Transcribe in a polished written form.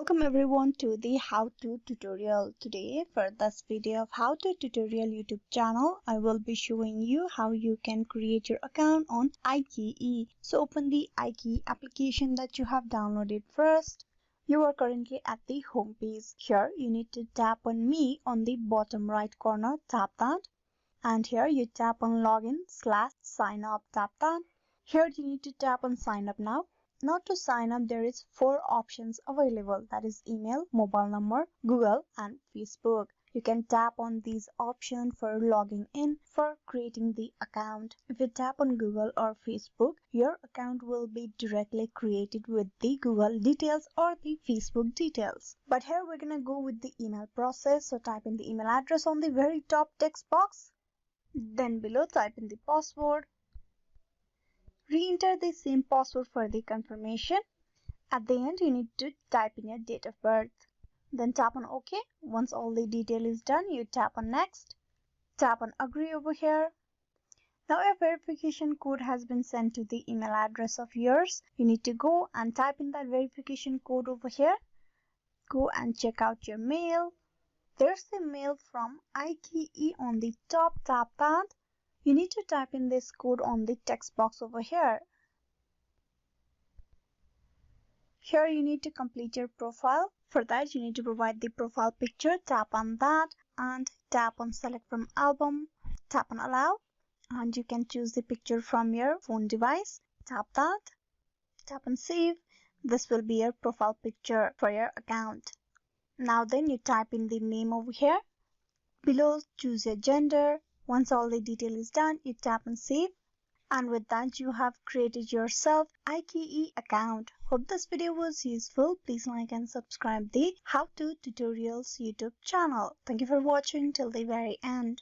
Welcome everyone to the how-to tutorial. Today for this video of how-to tutorial YouTube channel, I will be showing you how you can create your account on iQIYI. So open the iQIYI application that you have downloaded first. You are currently at the home page. Here you need to tap on me on the bottom right corner, tap that. And here you tap on login/sign up, tap that. Here you need to tap on sign up now. Now to sign up, there is 4 options available, that is email, mobile number, Google and Facebook. You can tap on these options for logging in, for creating the account. If you tap on Google or Facebook, your account will be directly created with the Google details or the Facebook details. But here we're gonna go with the email process. So type in the email address on the very top text box. Then below type in the password. Re-enter the same password for the confirmation. At the end, you need to type in your date of birth. Then tap on OK. Once all the detail is done, you tap on next. Tap on agree over here. Now a verification code has been sent to the email address of yours. You need to go and type in that verification code over here. Go and check out your mail. There's the mail from iQIYI on the top. Tap that. You need to type in this code on the text box over here. Here you need to complete your profile. For that you need to provide the profile picture. Tap on that and tap on select from album. Tap on allow and you can choose the picture from your phone device. Tap that. Tap on save. This will be your profile picture for your account. Now then you type in the name over here. Below choose your gender. Once all the detail is done, you tap on save. And with that, you have created yourself iQIYI account. Hope this video was useful. Please like and subscribe the How To Tutorials YouTube channel. Thank you for watching till the very end.